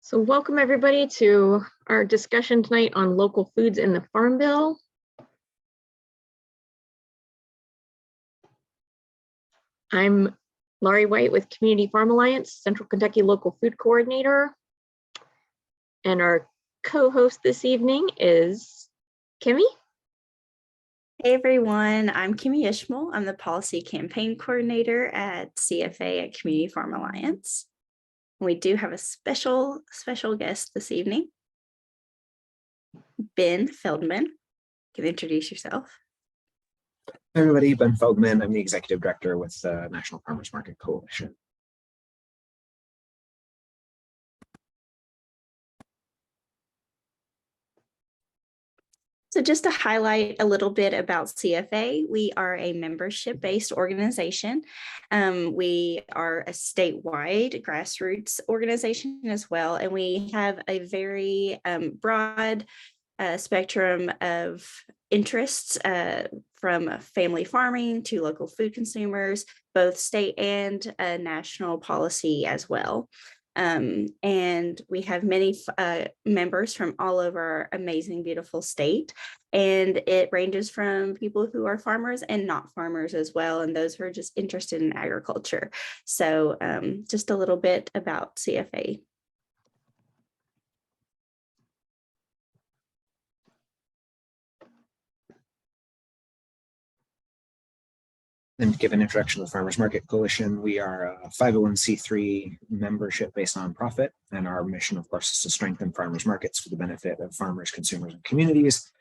So welcome everybody to our discussion tonight on local foods in the Farm Bill. I'm Laurie White with Community Farm Alliance, Central Kentucky Local Food Coordinator. And our co-host this evening is Kimmie. Hey everyone, I'm Kimmie Ishmael. I'm the Policy Campaign Coordinator at CFA at Community Farm Alliance. We do have a special guest this evening, Ben Feldman. You can introduce yourself. Hi everybody, Ben Feldman. I'm the Executive Director with the National Farmers Market Coalition. So just to highlight a little bit about CFA, we are a membership-based organization. We are a statewide grassroots organization as well, and we have a very broad spectrum of interests from family farming to local food consumers, both state and national policy as well. And we have many members from all over our amazing, beautiful state. And it ranges from people who are farmers and not farmers as well, and those who are just interested in agriculture. So just a little bit about CFA. And to give an introduction to the Farmers Market Coalition, we are a 501c3 membership-based nonprofit, and our mission, of course, is to strengthen farmers markets for the benefit of farmers, consumers, and communities.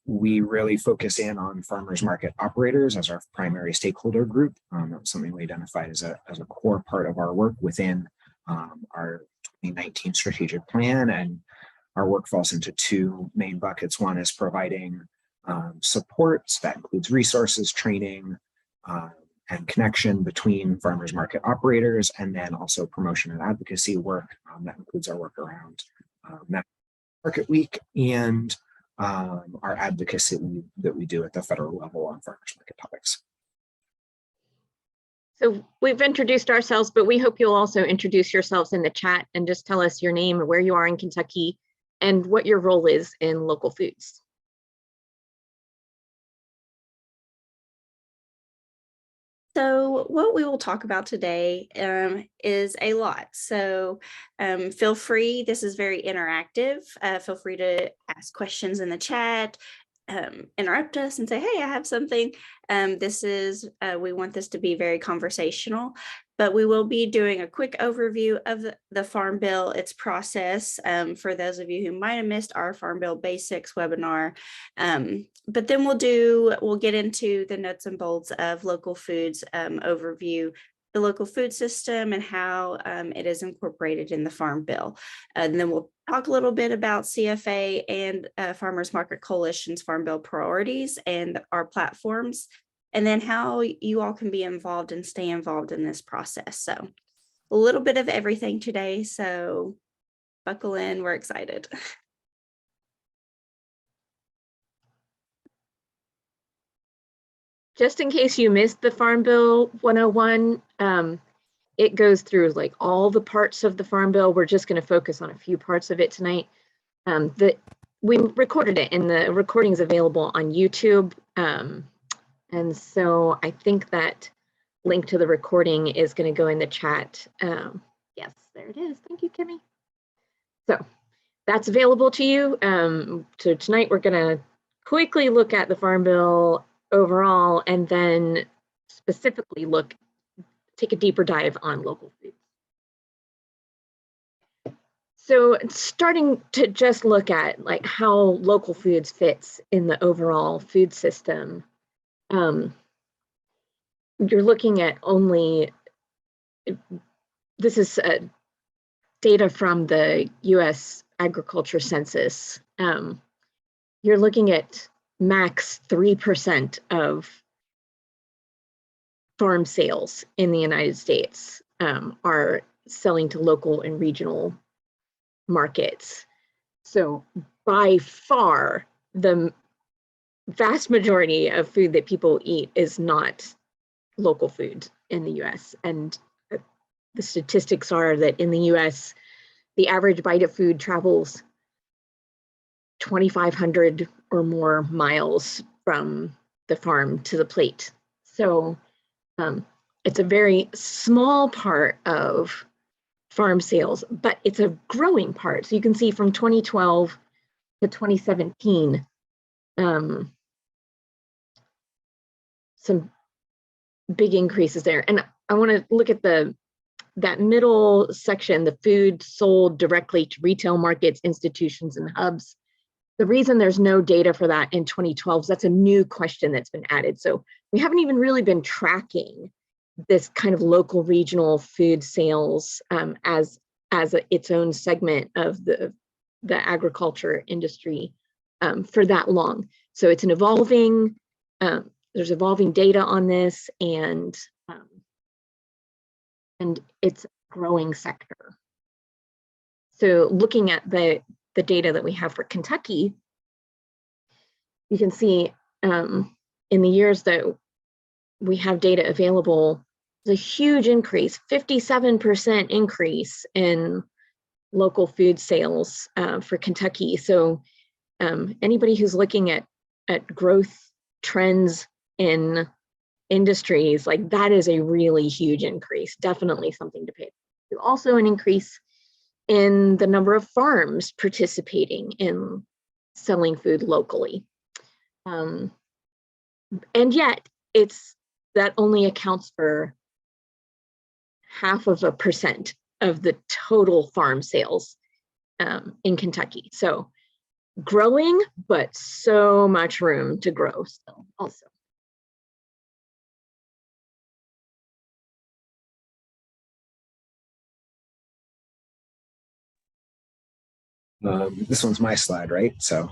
We really focus in on farmers market operators as our primary stakeholder group. That was something we identified as a core part of our work within our 2019 strategic plan, and our work falls into two main buckets. One is providing supports that includes resources, training, and connection between farmers market operators, and then also promotion and advocacy work that includes our work around Market Week and our advocacy that we do at the federal level on farmers market topics. So we've introduced ourselves, but we hope you'll also introduce yourselves in the chat and just tell us your name and where you are in Kentucky and what your role is in local foods. So what we will talk about today is a lot. So feel free, this is very interactive. Feel free to ask questions in the chat, interrupt us and say, hey, I have something. We want this to be very conversational, but we will be doing a quick overview of the Farm Bill, its process, for those of you who might have missed our Farm Bill Basics webinar. But then we'll get into the nuts and bolts of local foods overview, the local food system and how it is incorporated in the Farm Bill. And then we'll talk a little bit about CFA and Farmers Market Coalition's Farm Bill priorities and our platforms, and then how you all can be involved and stay involved in this process. So a little bit of everything today, so buckle in, we're excited. Just in case you missed the Farm Bill 101, it goes through like all the parts of the Farm Bill. We're just going to focus on a few parts of it tonight. We recorded it and the recording is available on YouTube. And so I think that link to the recording is going to go in the chat. Yes, there it is. Thank you, Kimmie. So that's available to you. So tonight we're going to quickly look at the Farm Bill overall, and then specifically take a deeper dive on local foods. So starting to just look at like how local foods fits in the overall food system, you're looking at this is data from the US Agriculture Census. You're looking at max 3% of farm sales in the United States are selling to local and regional markets. So by far, the vast majority of food that people eat is not local food in the US. And the statistics are that in the US, the average bite of food travels 2,500 or more miles from the farm to the plate. So it's a very small part of farm sales, but it's a growing part. So you can see from 2012 to 2017, some big increases there. And I want to look at that middle section, the food sold directly to retail markets, institutions, and hubs. The reason there's no data for that in 2012 is that's a new question that's been added. So we haven't even really been tracking this kind of local regional food sales as its own segment of the agriculture industry for that long. So it's an evolving, there's evolving data on this, and it's a growing sector. So looking at the data that we have for Kentucky, you can see in the years that we have data available, there's a huge increase, 57% increase in local food sales for Kentucky. So anybody who's looking at growth trends in industries, like that is a really huge increase, definitely something to pay attention to. Also an increase in the number of farms participating in selling food locally. And yet that only accounts for 0.5% of the total farm sales in Kentucky. So growing, but so much room to grow still also. This one's my slide, right? So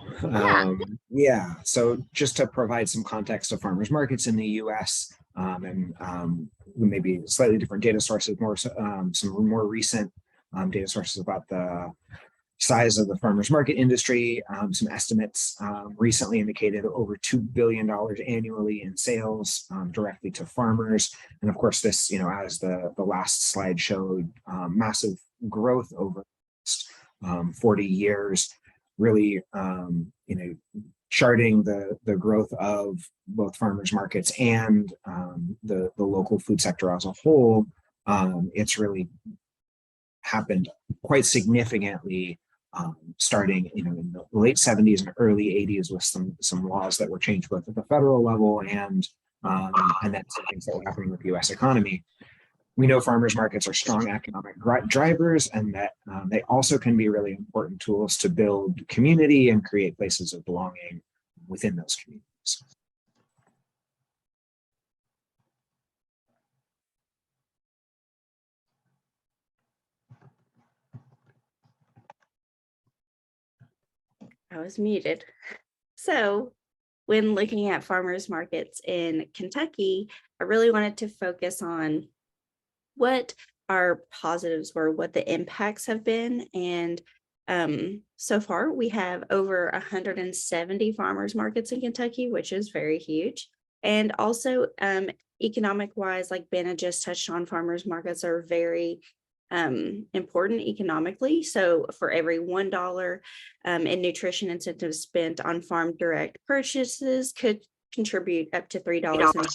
yeah, so just to provide some context of farmers markets in the US, and maybe slightly different data sources, some more recent data sources about the size of the farmers market industry. Some estimates recently indicated over $2 billion annually in sales directly to farmers. And of course, this, as the last slide showed, massive growth over 40 years, really, charting the growth of both farmers markets and the local food sector as a whole. It's really happened quite significantly, starting in the late 70s and early 80s with some laws that were changed both at the federal level and then some things that were happening with the U.S. economy. We know farmers markets are strong economic drivers, and that they also can be really important tools to build community and create places of belonging within those communities. I was muted. So when looking at farmers markets in Kentucky, I really wanted to focus on what our positives were, what the impacts have been. And so far we have over 170 farmers markets in Kentucky, which is very huge. And also economic wise, like Ben had just touched on, farmers markets are very important economically. So for every $1 in nutrition incentives spent on farm direct purchases could contribute up to $3.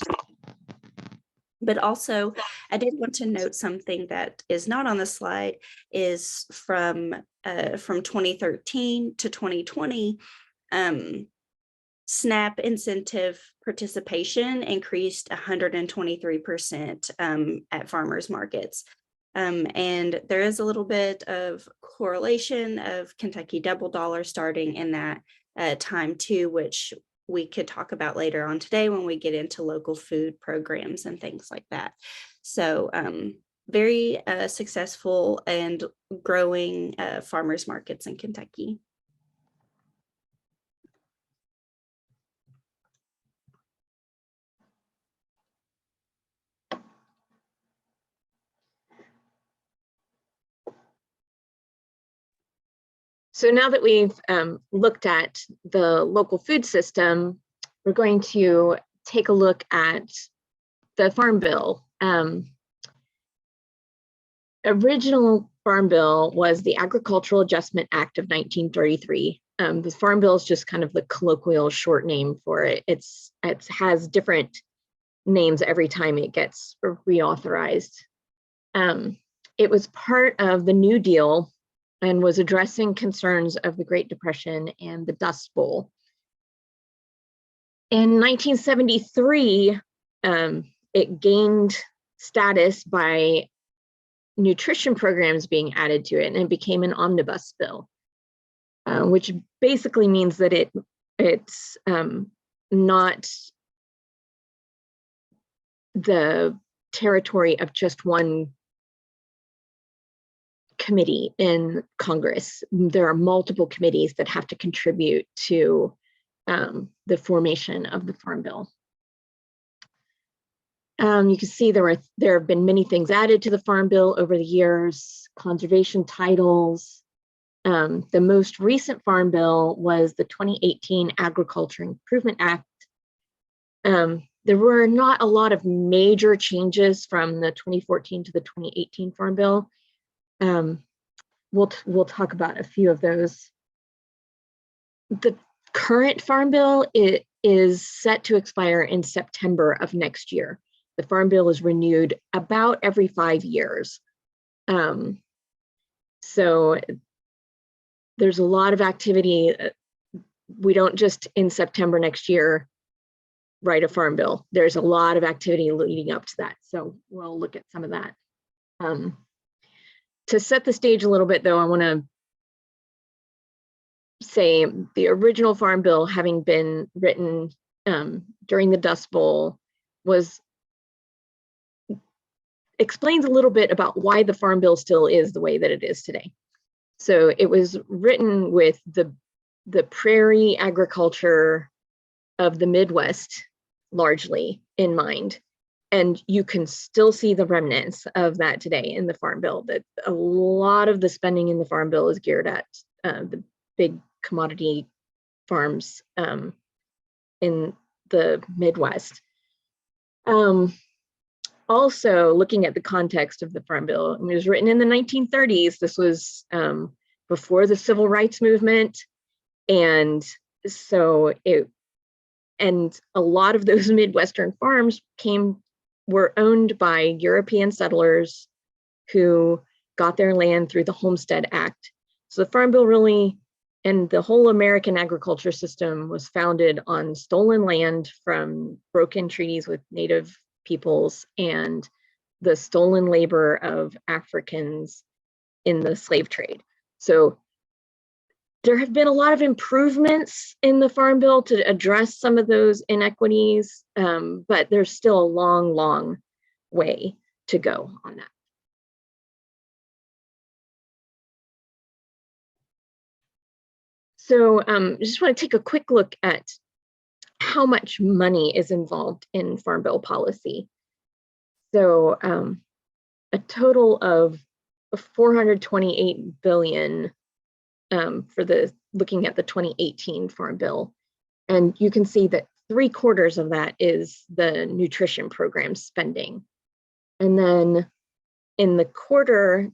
But also, I did want to note something that is not on the slide is from 2013 to 2020, SNAP incentive participation increased 123% at farmers markets. And there is a little bit of correlation of Kentucky double dollar starting in that time too, which we could talk about later on today when we get into local food programs and things like that. So very successful and growing farmers markets in Kentucky. So now that we've looked at the local food system, we're going to take a look at the Farm Bill. Original Farm Bill was the Agricultural Adjustment Act of 1933. The Farm Bill is just kind of the colloquial short name for it. It has different names every time it gets reauthorized. It was part of the New Deal and was addressing concerns of the Great Depression and the Dust Bowl. In 1973, it gained status by nutrition programs being added to it, and it became an omnibus bill, which basically means that it's not the territory of just one committee in Congress. There are multiple committees that have to contribute to the formation of the Farm Bill. You can see there have been many things added to the Farm Bill over the years, conservation titles. The most recent Farm Bill was the 2018 Agriculture Improvement Act. There were not a lot of major changes from the 2014 to the 2018 Farm Bill. We'll talk about a few of those. The current Farm Bill is set to expire in September of next year. The Farm Bill is renewed about every 5 years. So there's a lot of activity. We don't just in September next year write a Farm Bill. There's a lot of activity leading up to that. So we'll look at some of that. To set the stage a little bit though, I want to say the original Farm Bill, having been written during the Dust Bowl, explains a little bit about why the Farm Bill still is the way that it is today. So it was written with the prairie agriculture of the Midwest largely in mind. And you can still see the remnants of that today in the Farm Bill, that a lot of the spending in the Farm Bill is geared at the big commodity farms in the Midwest. Also, looking at the context of the Farm Bill, it was written in the 1930s. This was before the Civil Rights Movement. And so and a lot of those Midwestern farms were owned by European settlers who got their land through the Homestead Act. So the Farm Bill really, and the whole American agriculture system was founded on stolen land from broken treaties with Native peoples and the stolen labor of Africans in the slave trade. So there have been a lot of improvements in the Farm Bill to address some of those inequities, but there's still a long, long way to go on that. So I just want to take a quick look at how much money is involved in Farm Bill policy. So a total of $428 billion for looking at the 2018 Farm Bill. And you can see that 3/4 of that is the nutrition program spending. And then in the quarter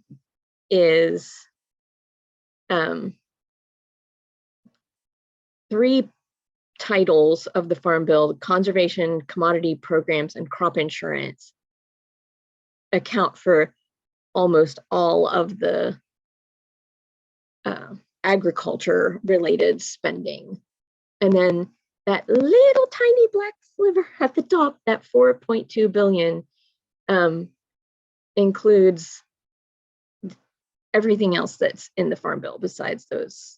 is 3 titles of the Farm Bill: conservation, commodity programs, and crop insurance account for almost all of the agriculture related spending. And then that little tiny black sliver at the top, that 4.2 billion, includes everything else that's in the Farm Bill besides those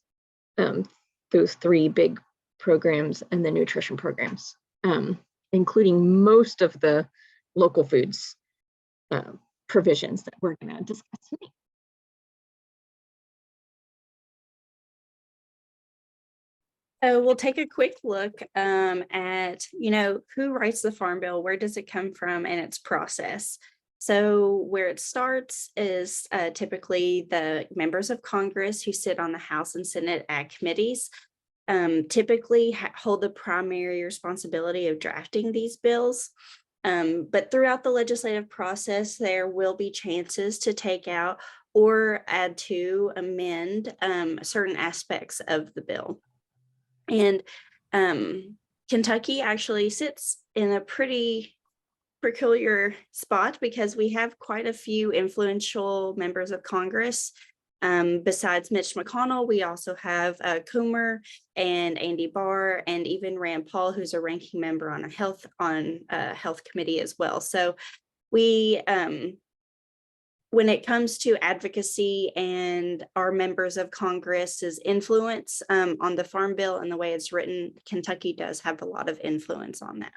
3 big programs and the nutrition programs, including most of the local foods provisions that we're going to discuss today. So we'll take a quick look at, who writes the Farm Bill, where does it come from, and its process. So where it starts is typically the members of Congress who sit on the House and Senate Ag committees typically hold the primary responsibility of drafting these bills. But throughout the legislative process, there will be chances to take out or add to, amend certain aspects of the bill. And Kentucky actually sits in a pretty peculiar spot because we have quite a few influential members of Congress. Besides Mitch McConnell, we also have Coomer and Andy Barr, and even Rand Paul, who's a ranking member on a health committee as well. So we, when it comes to advocacy and our members of Congress's influence on the Farm Bill and the way it's written, Kentucky does have a lot of influence on that.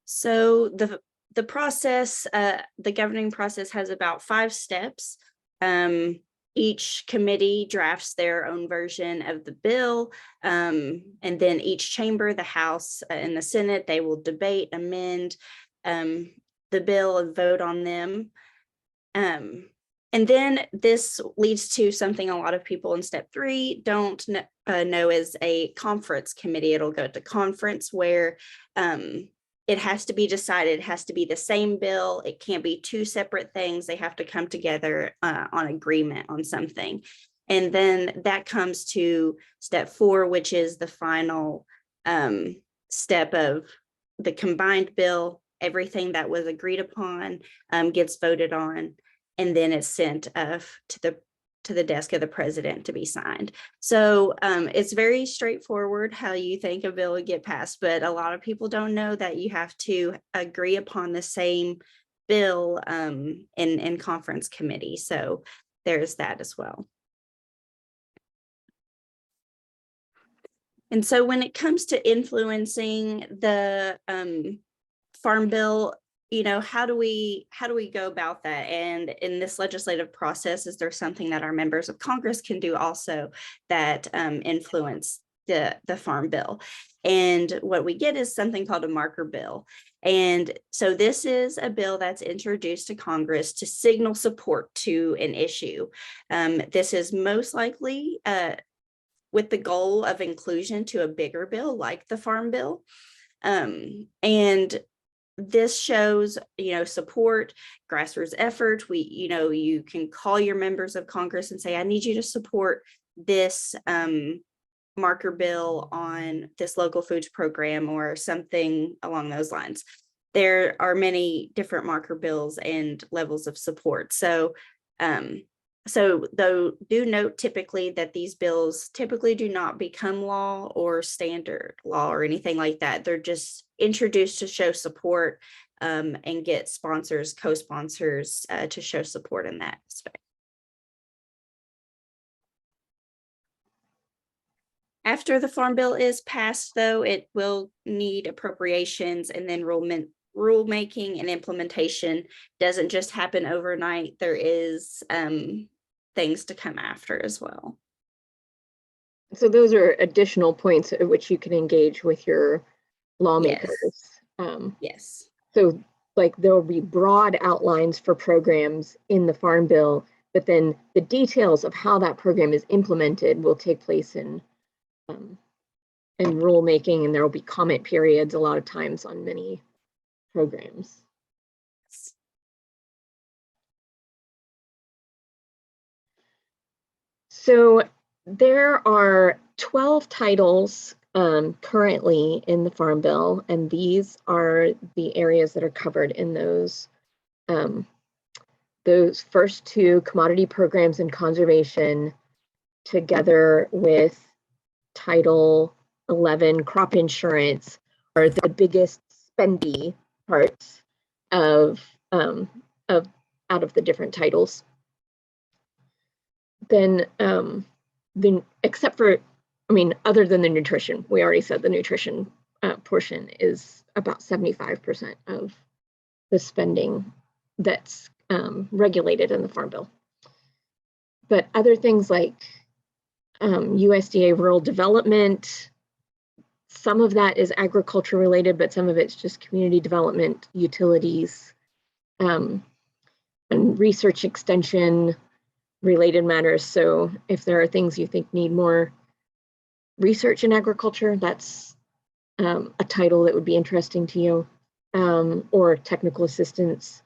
So the process, the governing process has about 5 steps. Each committee drafts their own version of the bill, and then each chamber, the House and the Senate, they will debate, amend the bill and vote on them. And then this leads to something a lot of people in step 3 don't know as a conference committee. It'll go to conference where it has to be decided. It has to be the same bill. It can't be 2 separate things. They have to come together on agreement on something. And then that comes to step 4, which is the final step of the combined bill. Everything that was agreed upon gets voted on, and then it's sent to the desk of the president to be signed. So it's very straightforward how you think a bill would get passed, but a lot of people don't know that you have to agree upon the same bill in conference committee. So there's that as well. And so when it comes to influencing the Farm Bill, you know, how do we go about that? And in this legislative process, is there something that our members of Congress can do also that influence the Farm Bill? And what we get is something called a marker bill. And so this is a bill that's introduced to Congress to signal support to an issue. This is most likely with the goal of inclusion to a bigger bill like the Farm Bill. And this shows, you know, support, grassroots effort. You can call your members of Congress and say, I need you to support this marker bill on this local foods program or something along those lines. There are many different marker bills and levels of support. So though do note typically that these bills typically do not become law or standard law or anything like that. They're just introduced to show support and get sponsors, co-sponsors to show support in that aspect. After the Farm Bill is passed, though, it will need appropriations and then rulemaking and implementation. Doesn't just happen overnight. There is things to come after as well. So those are additional points at which you can engage with your lawmakers. Yes. So like there will be broad outlines for programs in the Farm Bill, but then the details of how that program is implemented will take place in rulemaking, and there will be comment periods a lot of times on many programs. So there are 12 titles currently in the Farm Bill, and these are the areas that are covered in those first 2, commodity programs and conservation, together with Title 11, crop insurance, are the biggest spendy parts of out of the different titles. Then except for, I mean, other than the nutrition, we already said the nutrition portion is about 75% of the spending that's regulated in the Farm Bill. But other things like USDA rural development, some of that is agriculture related, but some of it's just community development, utilities, and research extension related matters. So if there are things you think need more research in agriculture, that's a title that would be interesting to you. or technical assistance.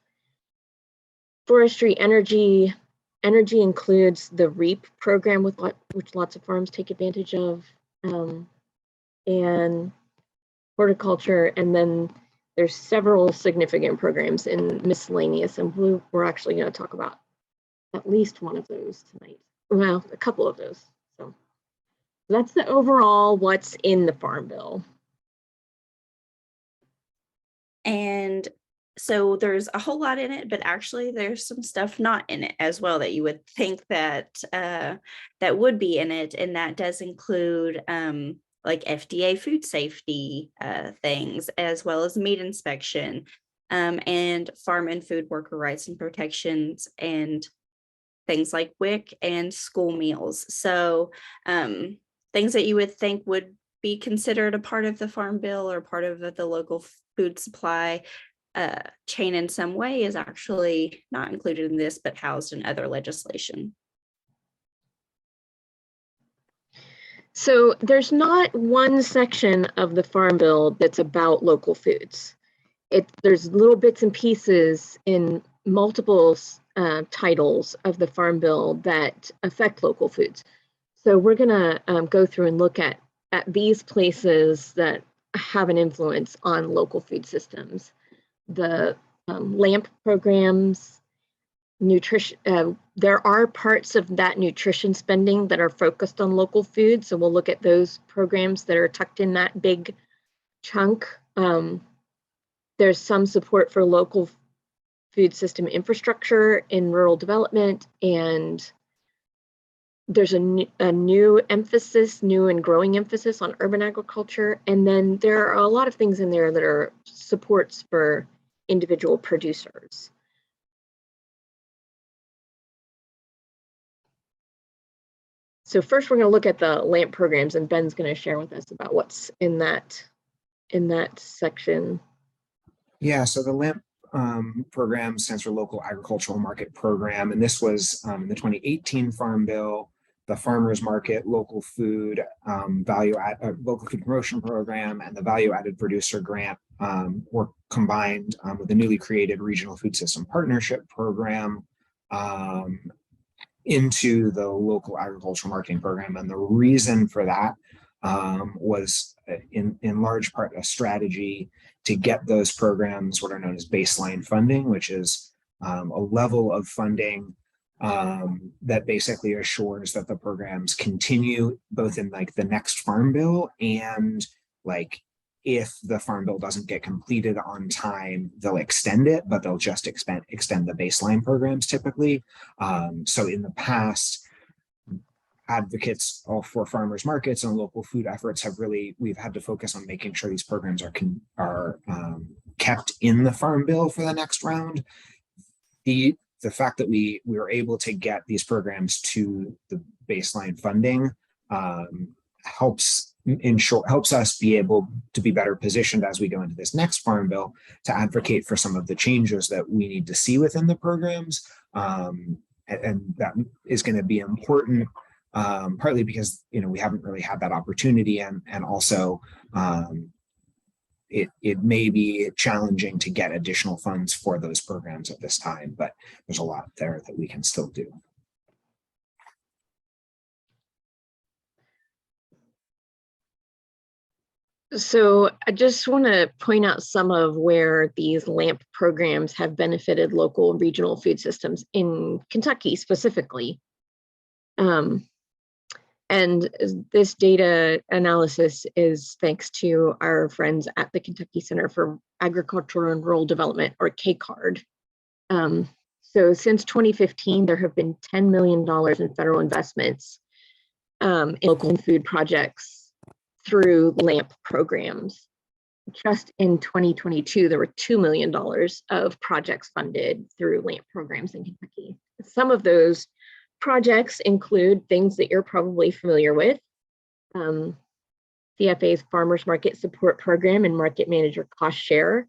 Forestry energy includes the REAP program, which lots of farms take advantage of, and horticulture, and then there's several significant programs in miscellaneous, and we're actually going to talk about at least one of those tonight. Well, a couple of those. So that's the overall what's in the Farm Bill. And so there's a whole lot in it, but actually there's some stuff not in it as well that you would think that that would be in it, and that does include like FDA food safety things, as well as meat inspection, and farm and food worker rights and protections, and things like WIC and school meals. So things that you would think would be considered a part of the Farm Bill or part of the local food supply chain in some way is actually not included in this, but housed in other legislation. So there's not one section of the Farm Bill that's about local foods. There's little bits and pieces in multiple titles of the Farm Bill that affect local foods. So we're gonna go through and look at these places that have an influence on local food systems. The LAMP programs, nutrition, there are parts of that nutrition spending that are focused on local food. So we'll look at those programs that are tucked in that big chunk. There's some support for local food system infrastructure in rural development, and there's a new and growing emphasis on urban agriculture. And then there are a lot of things in there that are supports for individual producers. So first we're going to look at the LAMP programs, and Ben's going to share with us about what's in that section. Yeah, so the LAMP program stands for Local Agricultural Market Program, and this was in the 2018 Farm Bill. The Farmers Market Local Food Local Food Promotion Program and the Value Added Producer Grant were combined with the newly created Regional Food System Partnership Program into the Local Agricultural Marketing Program. And the reason for that was in large part a strategy to get those programs what are known as baseline funding, which is a level of funding that basically assures that the programs continue both in like the next Farm Bill, and like if the Farm Bill doesn't get completed on time, they'll extend it, but they'll just extend the baseline programs typically. So in the past, advocates for farmers markets and local food efforts we've had to focus on making sure these programs are kept in the Farm Bill for the next round. The fact that we were able to get these programs to the baseline funding helps us be able to be better positioned as we go into this next Farm Bill to advocate for some of the changes that we need to see within the programs. And that is going to be important, partly because we haven't really had that opportunity, and also it may be challenging to get additional funds for those programs at this time, but there's a lot there that we can still do. So I just want to point out some of where these LAMP programs have benefited local and regional food systems in Kentucky specifically. And this data analysis is thanks to our friends at the Kentucky Center for Agricultural and Rural Development, or KCARD. So since 2015, there have been $10 million in federal investments in local food projects through LAMP programs. Just in 2022, there were $2 million of projects funded through LAMP programs in Kentucky. Some of those projects include things that you're probably familiar with. CFA's Farmers Market Support Program and Market Manager Cost Share.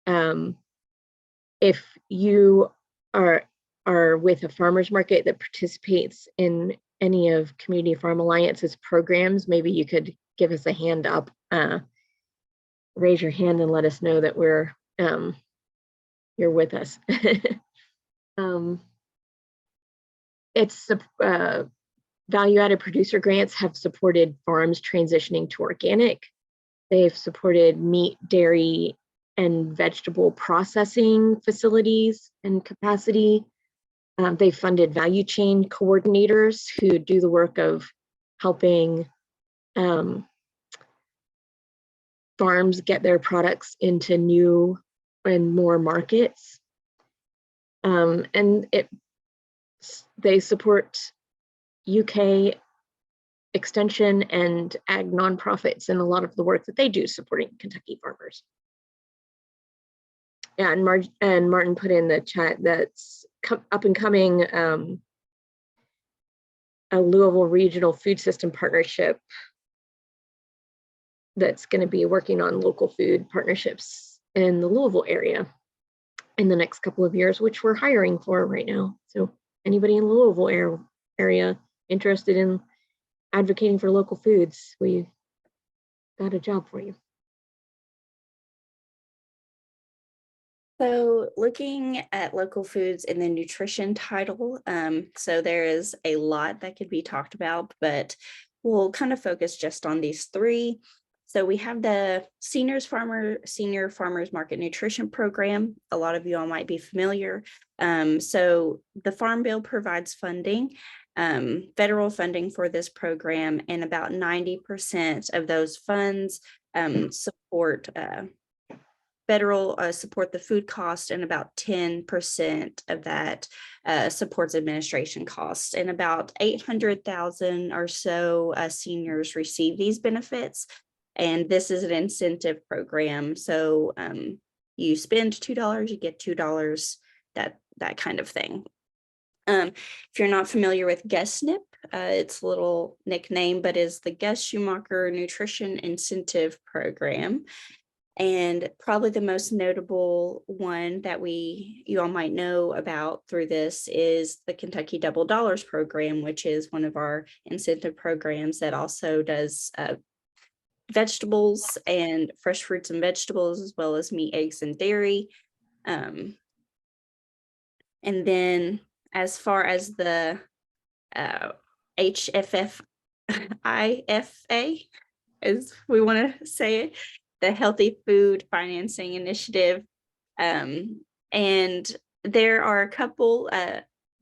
If you are with a farmers market that participates in any of Community Farm Alliance's programs, maybe you could give us a hand up, raise your hand and let us know that we're you're with us. It's value-added producer grants have supported farms transitioning to organic. They've supported meat, dairy, and vegetable processing facilities and capacity. They funded value chain coordinators who do the work of helping farms get their products into new and more markets. And they support UK extension and ag nonprofits in a lot of the work that they do supporting Kentucky farmers. Yeah, and Martin put in the chat that's up and coming, a Louisville Regional Food System Partnership that's going to be working on local food partnerships in the Louisville area in the next couple of years, which we're hiring for right now. So anybody in the Louisville area interested in advocating for local foods, we've got a job for you. So looking at local foods in the nutrition title, so there is a lot that could be talked about, but we'll kind of focus just on these three. So we have the Senior Farmers Market Nutrition Program. A lot of you all might be familiar. So the Farm Bill provides funding, federal funding for this program, and about 90% of those funds support support the food cost, and about 10% of that supports administration costs. And about 800,000 or so seniors receive these benefits. And this is an incentive program. So you spend $2, you get $2, that kind of thing. If you're not familiar with GESNIP, it's a little nickname, but is the Gus Schumacher Nutrition Incentive Program. And probably the most notable one that you all might know about through this is the Kentucky Double Dollars program, which is one of our incentive programs that also does vegetables and fresh fruits and vegetables, as well as meat, eggs, and dairy. And then as far as the HFFIFA, as we want to say it, the Healthy Food Financing Initiative. And there are a couple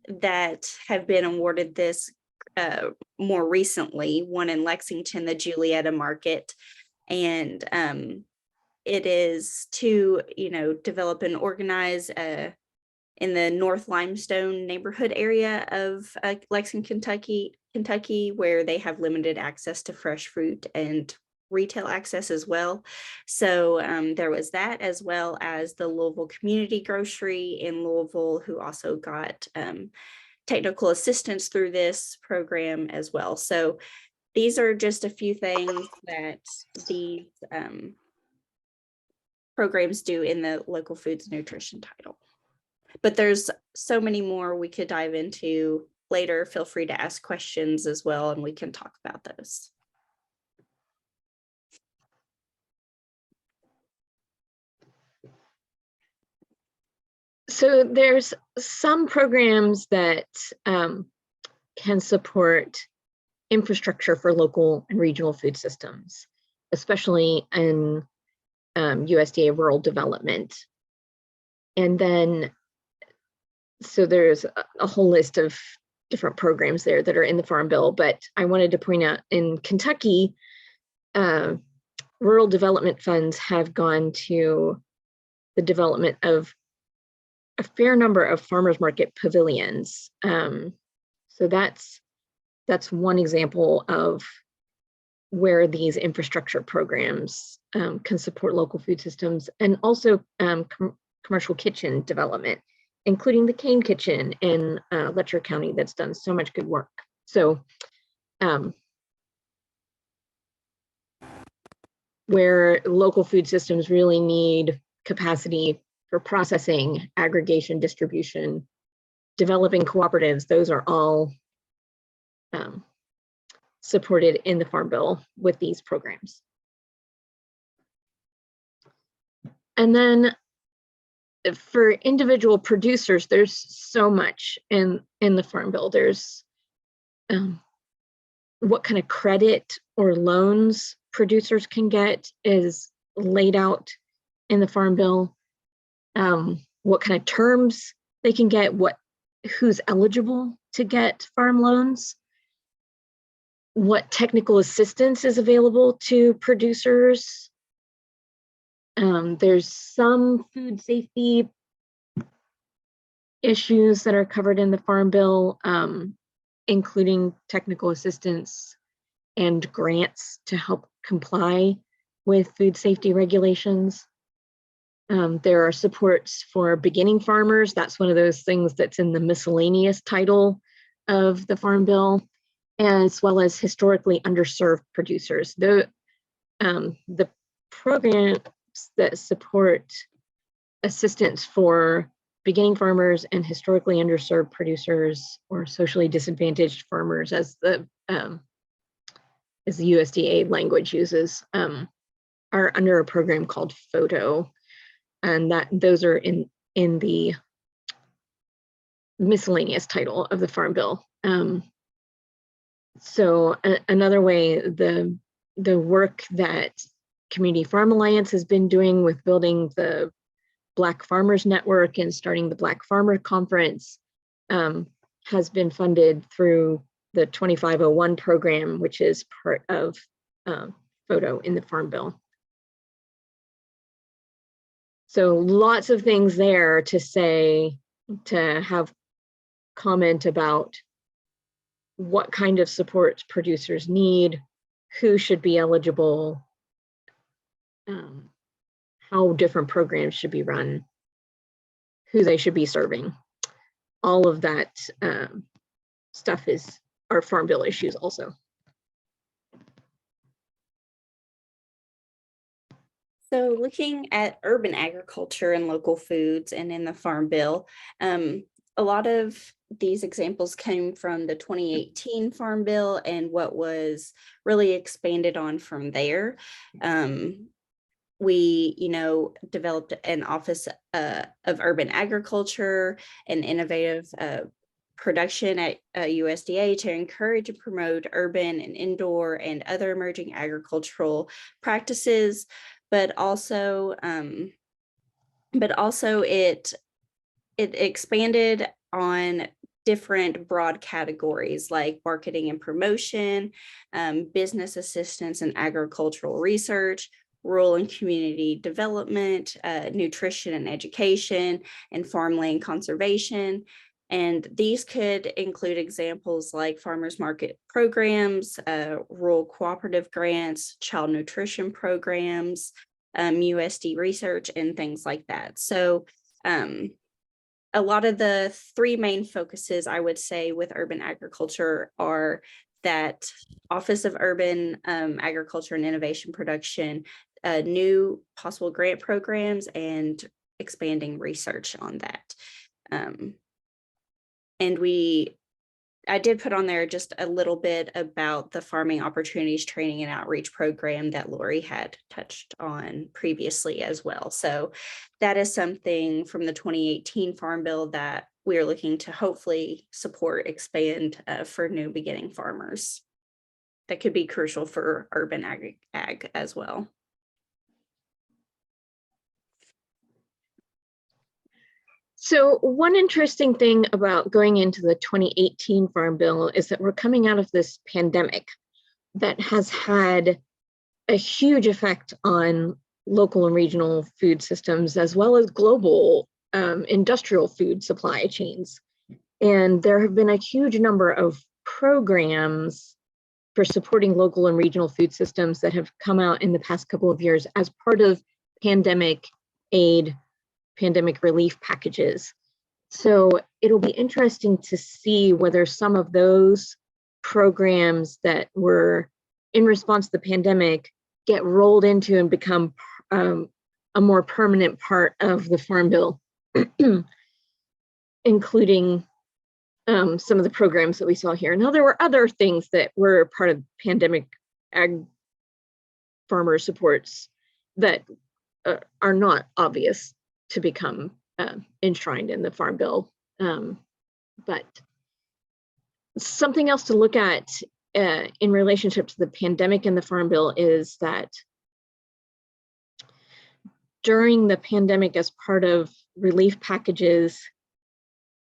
that have been awarded this more recently, one in Lexington, the Julietta Market. And it is to, develop and organize in the North Limestone neighborhood area of Lexington, Kentucky, where they have limited access to fresh fruit and retail access as well. So there was that, as well as the Louisville Community Grocery in Louisville, who also got technical assistance through this program as well. So these are just a few things that these programs do in the local foods nutrition title. But there's so many more we could dive into later. Feel free to ask questions as well, and we can talk about those. So there's some programs that can support infrastructure for local and regional food systems, especially in USDA rural development. And then, so there's a whole list of different programs there that are in the Farm Bill, but I wanted to point out in Kentucky, rural development funds have gone to the development of a fair number of farmers market pavilions. So that's one example of where these infrastructure programs can support local food systems, and also commercial kitchen development, including the Kane Kitchen in Letcher County that's done so much good work. So where local food systems really need capacity for processing, aggregation, distribution, developing cooperatives, those are all supported in the Farm Bill with these programs. And then for individual producers, there's so much in the Farm Bill. There's what kind of credit or loans producers can get is laid out in the Farm Bill. What kind of terms they can get, who's eligible to get farm loans, what technical assistance is available to producers. There's some food safety issues that are covered in the Farm Bill, including technical assistance and grants to help comply with food safety regulations. There are supports for beginning farmers. That's one of those things that's in the miscellaneous title of the Farm Bill, as well as historically underserved producers. The programs that support assistance for beginning farmers and historically underserved producers or socially disadvantaged farmers, as the USDA language uses, are under a program called FOTO, and those are in the miscellaneous title of the Farm Bill. So another way, the work that Community Farm Alliance has been doing with building the Black Farmers Network and starting the Black Farmer Conference has been funded through the 2501 program, which is part of FOTO in the Farm Bill. So lots of things there to have comment about what kind of support producers need, who should be eligible, how different programs should be run, who they should be serving. All of that stuff are Farm Bill issues also. So looking at urban agriculture and local foods and in the Farm Bill, a lot of these examples came from the 2018 Farm Bill and what was really expanded on from there. We, developed an Office of Urban Agriculture and Innovative Production at USDA to encourage and promote urban and indoor and other emerging agricultural practices, but also it expanded on different broad categories like marketing and promotion, business assistance and agricultural research, rural and community development, nutrition and education, and farmland conservation. And these could include examples like farmers market programs, rural cooperative grants, child nutrition programs, USD research, and things like that. So a lot of the three main focuses, I would say, with urban agriculture are that Office of Urban Agriculture and Innovation Production, new possible grant programs, and expanding research on that. And I did put on there just a little bit about the Farming Opportunities Training and Outreach Program that Laurie had touched on previously as well. So that is something from the 2018 Farm Bill that we are looking to hopefully expand for new beginning farmers. That could be crucial for urban ag as well. So one interesting thing about going into the 2018 Farm Bill is that we're coming out of this pandemic that has had a huge effect on local and regional food systems, as well as global industrial food supply chains. And there have been a huge number of programs for supporting local and regional food systems that have come out in the past couple of years as part of pandemic aid, pandemic relief packages. So it'll be interesting to see whether some of those programs that were in response to the pandemic get rolled into and become a more permanent part of the Farm Bill, including some of the programs that we saw here. Now, there were other things that were part of pandemic ag farmer supports that are not obvious to become enshrined in the Farm Bill. But something else to look at in relationship to the pandemic and the Farm Bill is that during the pandemic, as part of relief packages,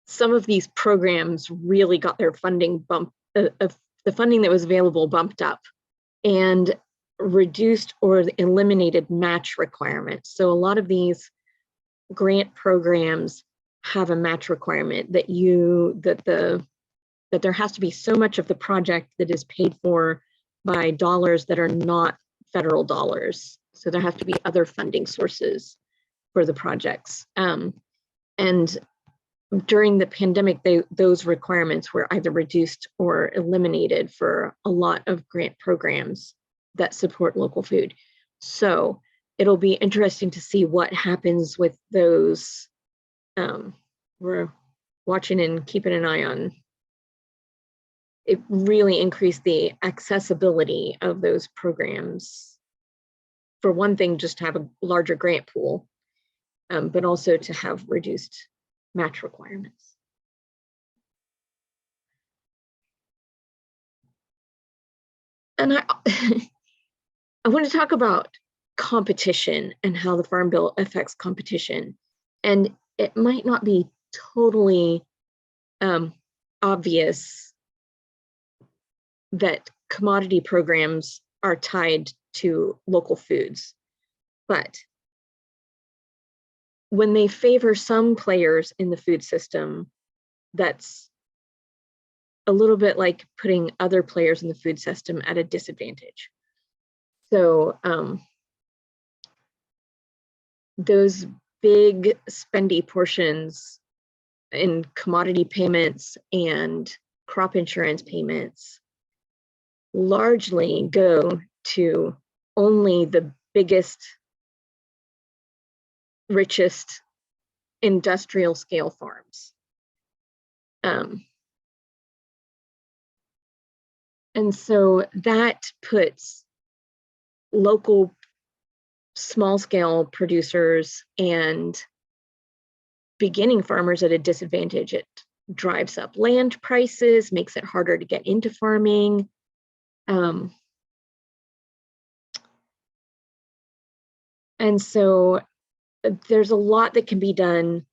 some of these programs really got their funding bumped, the funding that was available bumped up, and reduced or eliminated match requirements. So a lot of these grant programs have a match requirement that there has to be so much of the project that is paid for by dollars that are not federal dollars. So there have to be other funding sources for the projects. And during the pandemic, those requirements were either reduced or eliminated for a lot of grant programs that support local food. So it'll be interesting to see what happens with those. We're watching and keeping an eye on. It really increased the accessibility of those programs. For one thing, just to have a larger grant pool, but also to have reduced match requirements. And I want to talk about competition and how the Farm Bill affects competition. And it might not be totally obvious that commodity programs are tied to local foods, but when they favor some players in the food system, that's a little bit like putting other players in the food system at a disadvantage. So those big spendy portions in commodity payments and crop insurance payments largely go to only the biggest, richest industrial scale farms. And so that puts local small scale producers and beginning farmers at a disadvantage. It drives up land prices, makes it harder to get into farming. And so there's a lot that can be done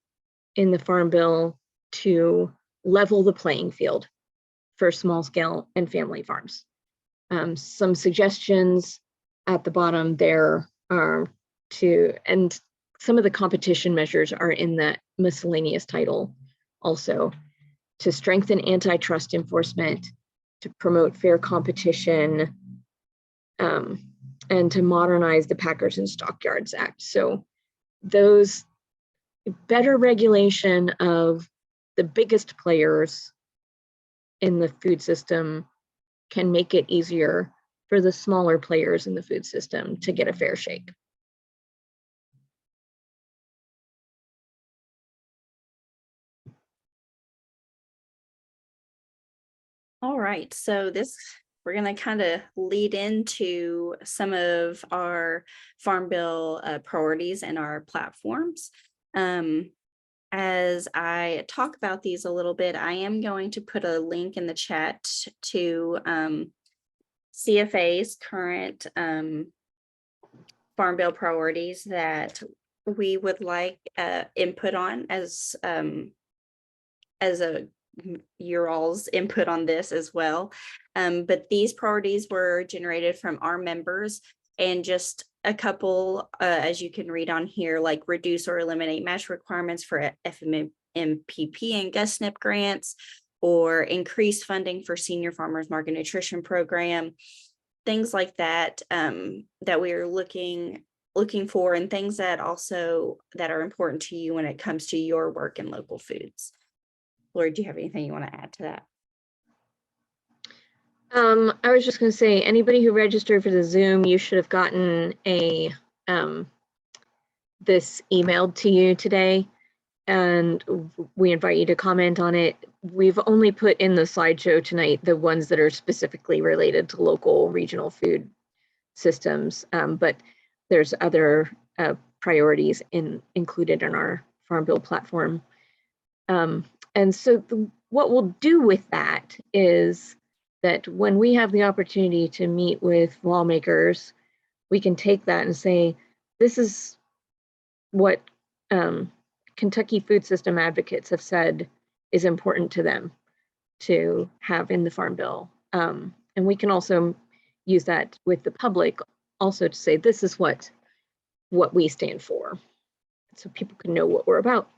in the Farm Bill to level the playing field for small scale and family farms. Some suggestions at the bottom there are and some of the competition measures are in that miscellaneous title also, to strengthen antitrust enforcement, to promote fair competition, and to modernize the Packers and Stockyards Act. So those better regulation of the biggest players in the food system can make it easier for the smaller players in the food system to get a fair shake. All right, so we're going to kind of lead into some of our Farm Bill priorities and our platforms. As I talk about these a little bit, I am going to put a link in the chat to CFA's current Farm Bill priorities that we would like input on as your all's input on this as well. But these priorities were generated from our members, and just a couple, as you can read on here, like reduce or eliminate match requirements for FMMPP and GUSNIP grants, or increase funding for senior farmers market nutrition program, things like that, that we are looking for, and things that are important to you when it comes to your work in local foods. Laurie, do you have anything you want to add to that? I was just going to say, anybody who registered for the Zoom, you should have gotten this emailed to you today, and we invite you to comment on it. We've only put in the slideshow tonight the ones that are specifically related to local regional food systems, but there's other priorities included in our Farm Bill platform. And so what we'll do with that is that when we have the opportunity to meet with lawmakers, we can take that and say, this is what Kentucky food system advocates have said is important to them to have in the Farm Bill. And we can also use that with the public also to say, this is what we stand for, so people can know what we're about.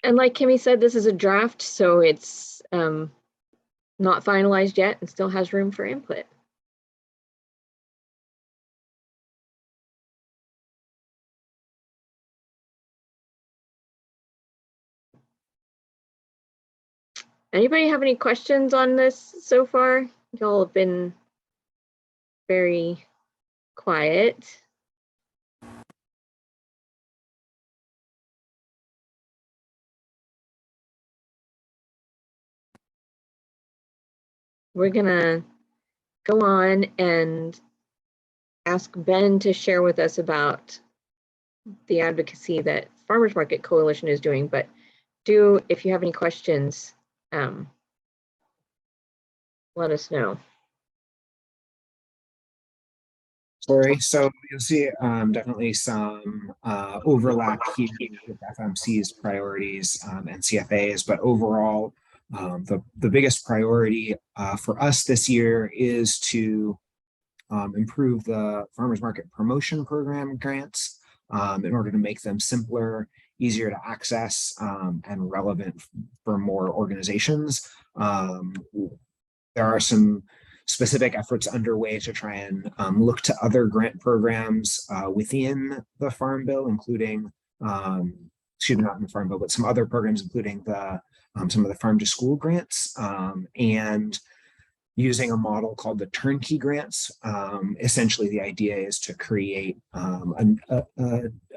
And like Kimmie said, this is a draft, so it's not finalized yet and still has room for input. Anybody have any questions on this so far? Y'all have been very quiet. We're gonna go on and ask Ben to share with us about the advocacy that Farmers Market Coalition is doing, but if you have any questions, let us know. Sorry, so you'll see definitely some overlap here with FMC's priorities and CFA's, but overall, the biggest priority for us this year is to improve the farmers market promotion program grants in order to make them simpler, easier to access, and relevant for more organizations. There are some specific efforts underway to try and look to other grant programs within the Farm Bill, including, excuse me, not in the Farm Bill, but some other programs, including some of the farm to school grants, and using a model called the turnkey grants. Essentially, the idea is to create an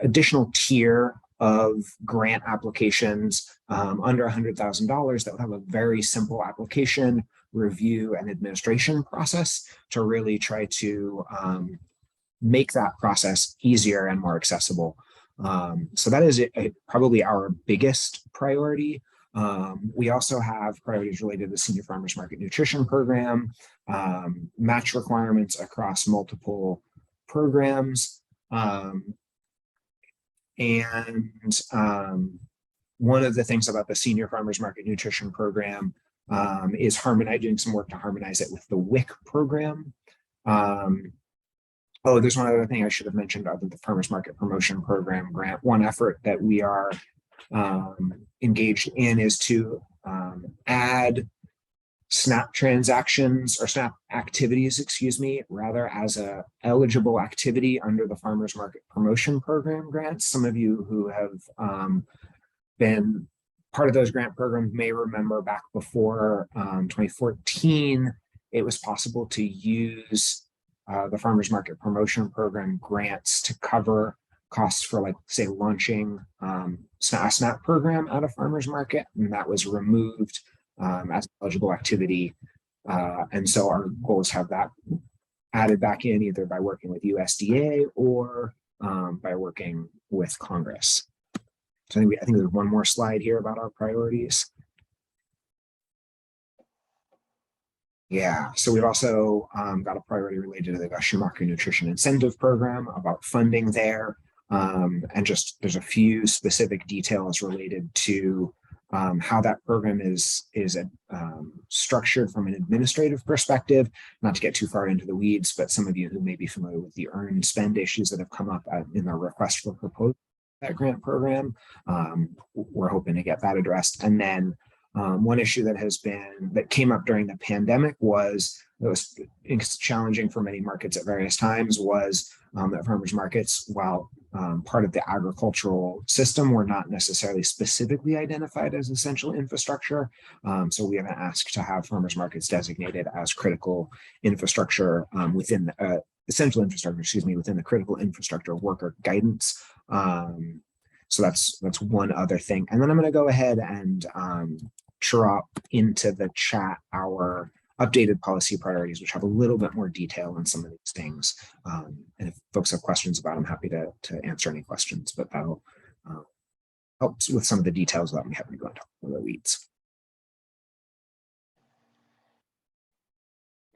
additional tier of grant applications under $100,000 that would have a very simple application, review, and administration process to really try to make that process easier and more accessible. So that is probably our biggest priority. We also have priorities related to the Senior Farmers Market Nutrition Program, match requirements across multiple programs, and one of the things about the Senior Farmers Market Nutrition Program is doing some work to harmonize it with the WIC program. Oh, there's one other thing I should have mentioned other than the Farmers Market Promotion Program grant. One effort that we are engaged in is to add SNAP transactions or SNAP activities, excuse me, rather as a eligible activity under the Farmers Market Promotion Program grants. Some of you who have been part of those grant programs may remember back before 2014, it was possible to use the Farmers Market Promotion Program grants to cover costs for, like, say, launching a SNAP program at a farmer's market, and that was removed as an eligible activity. And so our goal is to have that added back in either by working with USDA or by working with Congress. So I think there's one more slide here about our priorities. Yeah, so we've also got a priority related to the Gusher Market Nutrition Incentive Program about funding there. And just there's a few specific details related to how that program is structured from an administrative perspective. Not to get too far into the weeds, but some of you who may be familiar with the earn and spend issues that have come up in the request for proposal that grant program, we're hoping to get that addressed. And then one issue that came up during the pandemic it's challenging for many markets at various times was that farmers markets, while part of the agricultural system, were not necessarily specifically identified as essential infrastructure. So we have been asked to have farmers markets designated as critical infrastructure within essential infrastructure, excuse me, within the critical infrastructure worker guidance. So that's one other thing. And then I'm going to go ahead and drop into the chat our updated policy priorities, which have a little bit more detail on some of these things. And if folks have questions about them, I'm happy to answer any questions, but that'll help with some of the details without me having to go into the weeds.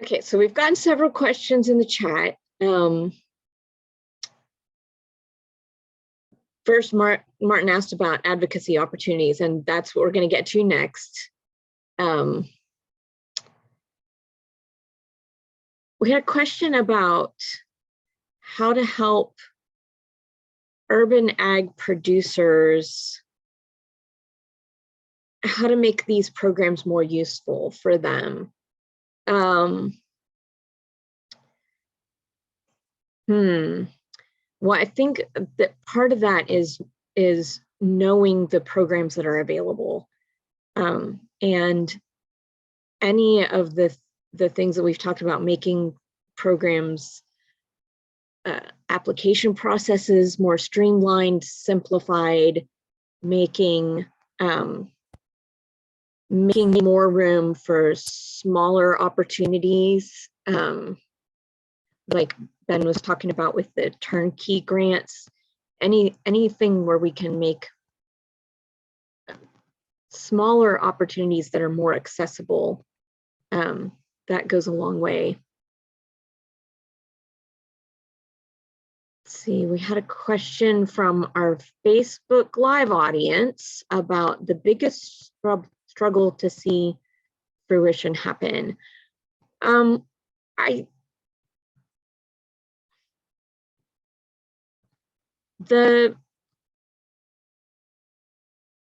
Okay, so we've gotten several questions in the chat. First, Martin asked about advocacy opportunities, and that's what we're going to get to next. We had a question about how to help urban ag producers, how to make these programs more useful for them. Well, I think that part of that is knowing the programs that are available, and any of the things that we've talked about, making programs, application processes more streamlined, simplified, making more room for smaller opportunities, like Ben was talking about with the turnkey grants. Anything where we can make smaller opportunities that are more accessible, that goes a long way. Let's see, we had a question from our Facebook Live audience about the biggest struggle to see fruition happen. The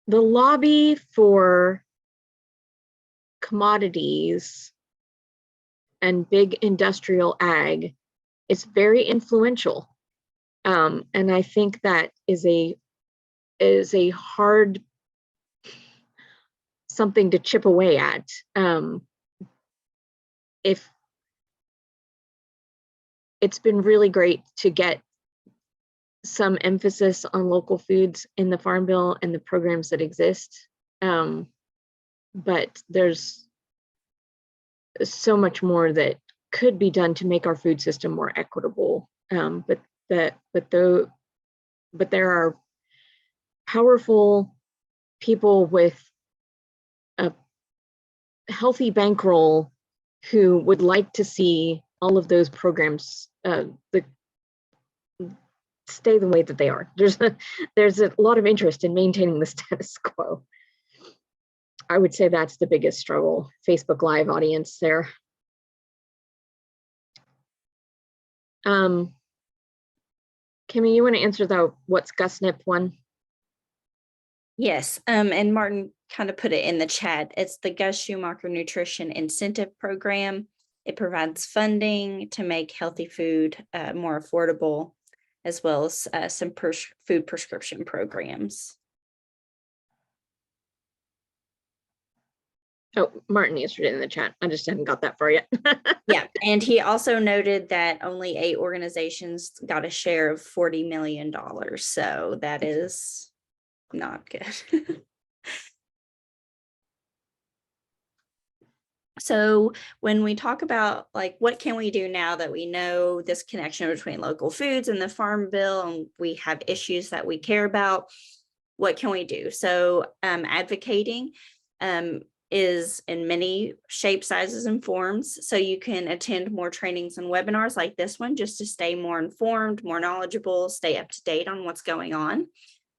lobby for commodities and big industrial ag is very influential. And I think that is a hard something to chip away at. If it's been really great to get some emphasis on local foods in the Farm Bill and the programs that exist, but there's so much more that could be done to make our food system more equitable. But there are powerful people with a healthy bankroll who would like to see all of those programs stay the way that they are. There's a lot of interest in maintaining the status quo. I would say that's the biggest struggle. Facebook Live audience there. Kimmie, you want to answer the what's GusNIP one? Yes, and Martin kind of put it in the chat. It's the Gus Schumacher Nutrition Incentive Program. It provides funding to make healthy food more affordable, as well as some food prescription programs. Oh, Martin answered it in the chat. I just haven't got that far yet. Yeah, and he also noted that only 8 organizations got a share of $40 million. So that is not good. So when we talk about like, what can we do now that we know this connection between local foods and the Farm Bill, and we have issues that we care about, what can we do? So advocating is in many shapes, sizes, and forms. So you can attend more trainings and webinars like this one, just to stay more informed, more knowledgeable, stay up to date on what's going on.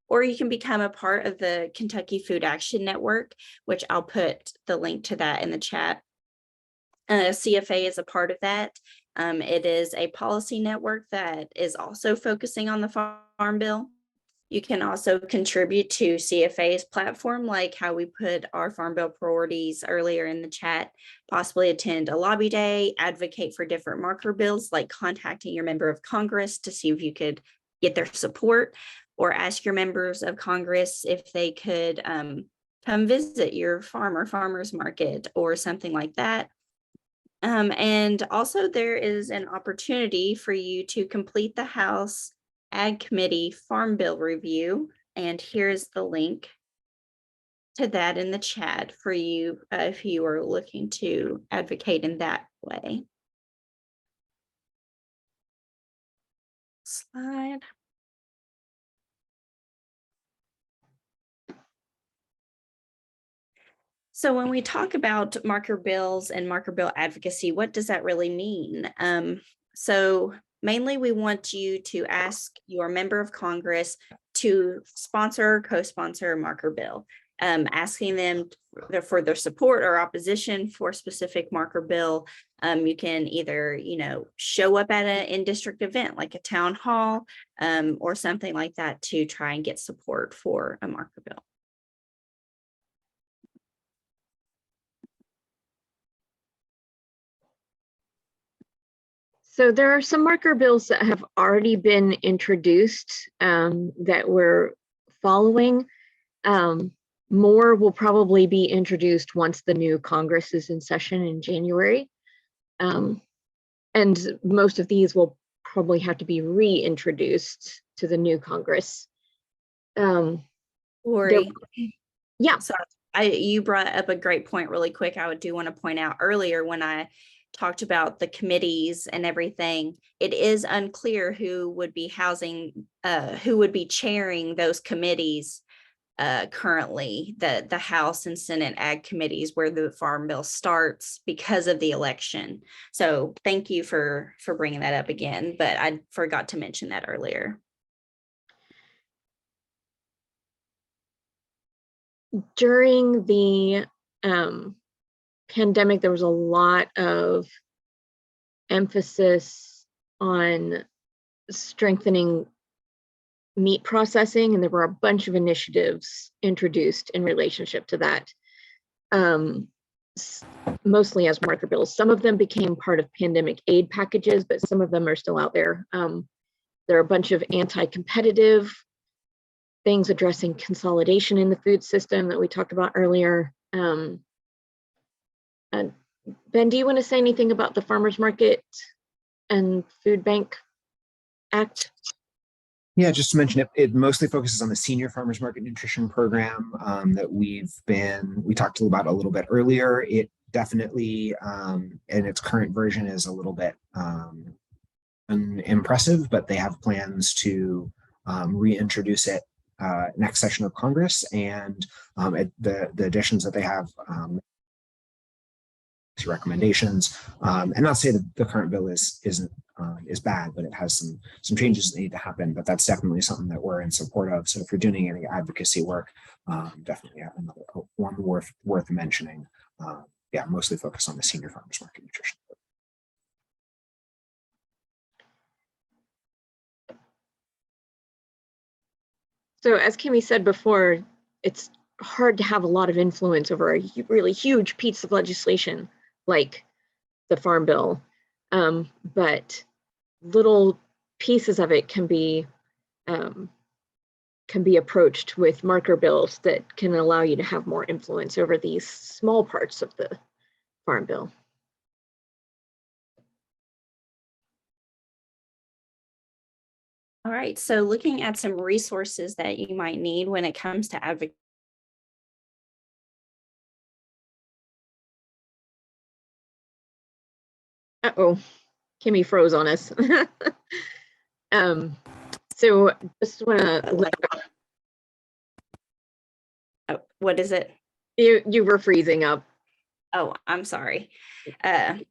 Or you can become a part of the Kentucky Food Action Network, which I'll put the link to that in the chat. CFA is a part of that. It is a policy network that is also focusing on the Farm Bill. You can also contribute to CFA's platform, like how we put our Farm Bill priorities earlier in the chat, possibly attend a lobby day, advocate for different marker bills, like contacting your member of Congress to see if you could get their support, or ask your members of Congress if they could come visit your farm or farmer's market or something like that. And also there is an opportunity for you to complete the House Ag Committee Farm Bill review. And here's the link to that in the chat for you if you are looking to advocate in that way. Slide. So when we talk about marker bills and marker bill advocacy, what does that really mean? So mainly we want you to ask your member of Congress to sponsor or co-sponsor a marker bill, asking them for their support or opposition for a specific marker bill. You can either, show up at an in-district event like a town hall or something like that to try and get support for a marker bill. So there are some marker bills that have already been introduced that we're following. More will probably be introduced once the new Congress is in session in January. And most of these will probably have to be reintroduced to the new Congress. Laurie, yeah. Sorry, you brought up a great point really quick. I do want to point out earlier when I talked about the committees and everything, it is unclear who would be chairing those committees currently, the House and Senate Ag committees where the Farm Bill starts because of the election. So thank you for bringing that up again, but I forgot to mention that earlier. During the pandemic, there was a lot of emphasis on strengthening meat processing, and there were a bunch of initiatives introduced in relationship to that, mostly as marker bills. Some of them became part of pandemic aid packages, but some of them are still out there. There are a bunch of anti-competitive things addressing consolidation in the food system that we talked about earlier. And Ben, do you want to say anything about the Farmers Market and Food Bank Act? Yeah, just to mention it mostly focuses on the senior farmers market nutrition program that we talked about a little bit earlier. It definitely, in its current version, is a little bit impressive, but they have plans to reintroduce it next session of Congress, and the additions that they have recommendations, and not say that the current bill is bad, but it has some changes that need to happen. But that's definitely something that we're in support of. So if you're doing any advocacy work, definitely another one worth mentioning. Yeah, mostly focused on the senior farmers market nutrition. So as Kimmie said before, it's hard to have a lot of influence over a really huge piece of legislation like the Farm Bill, but little pieces of it can be approached with marker bills that can allow you to have more influence over these small parts of the Farm Bill. All right, so looking at some resources that you might need when it comes to advocacy. Uh-oh, Kimmie froze on us. So just want to What is it? You were freezing up. Oh, I'm sorry. Am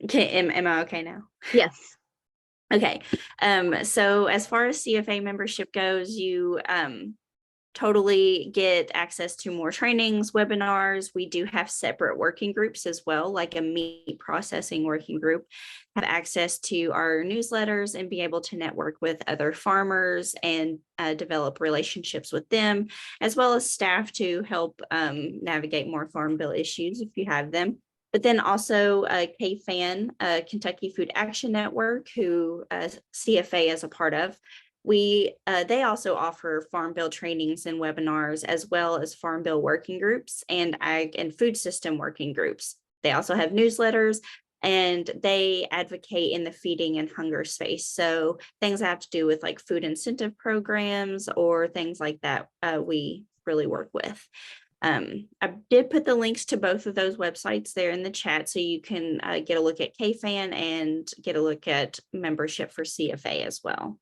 I okay now? Yes. Okay. So as far as CFA membership goes, you totally get access to more trainings, webinars. We do have separate working groups as well, like a meat processing working group, have access to our newsletters and be able to network with other farmers and develop relationships with them, as well as staff to help navigate more Farm Bill issues if you have them. But then also KFAN, Kentucky Food Action Network, who CFA is a part of. They also offer Farm Bill trainings and webinars, as well as Farm Bill working groups and ag and food system working groups. They also have newsletters and they advocate in the feeding and hunger space. So things that have to do with like food incentive programs or things like that, we really work with. I did put the links to both of those websites there in the chat, so you can get a look at KFAN and get a look at membership for CFA as well.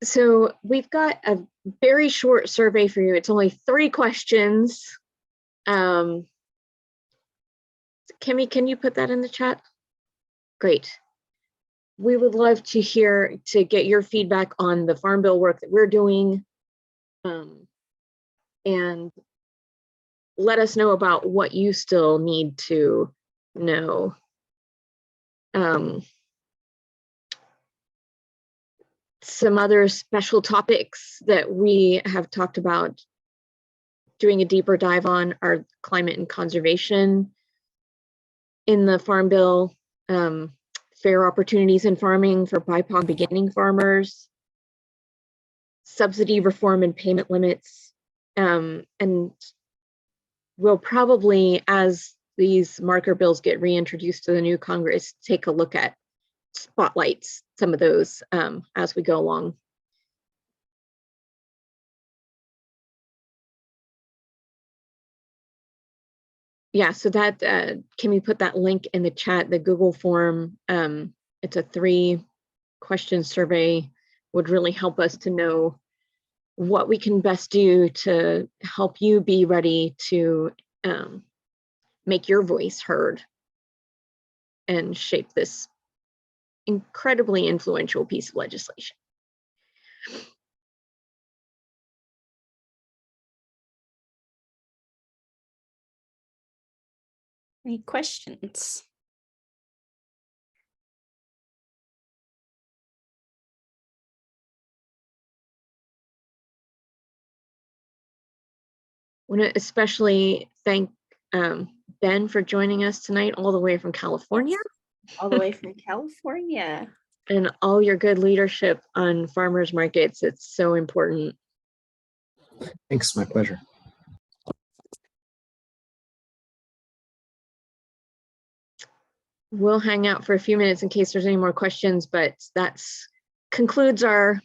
So we've got a very short survey for you. It's only 3 questions. Kimmie, can you put that in the chat? Great. We would love to get your feedback on the Farm Bill work that we're doing, and let us know about what you still need to know. Some other special topics that we have talked about doing a deeper dive on are climate and conservation in the Farm Bill, fair opportunities in farming for BIPOC beginning farmers, subsidy reform and payment limits, and we'll probably, as these marker bills get reintroduced to the new Congress, take a look at spotlights, some of those as we go along. Yeah, so that, can we put that link in the chat, the Google form? It's a 3-question survey, would really help us to know what we can best do to help you be ready to make your voice heard and shape this incredibly influential piece of legislation. Any questions? I want to especially thank Ben for joining us tonight, all the way from California. All the way from California. And all your good leadership on farmers markets. It's so important. Thanks, my pleasure. We'll hang out for a few minutes in case there's any more questions, but that concludes our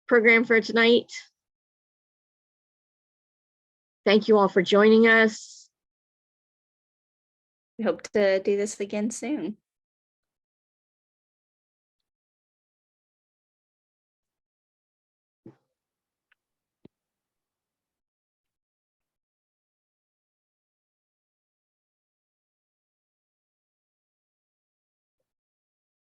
program for tonight. Thank you all for joining us. We hope to do this again soon.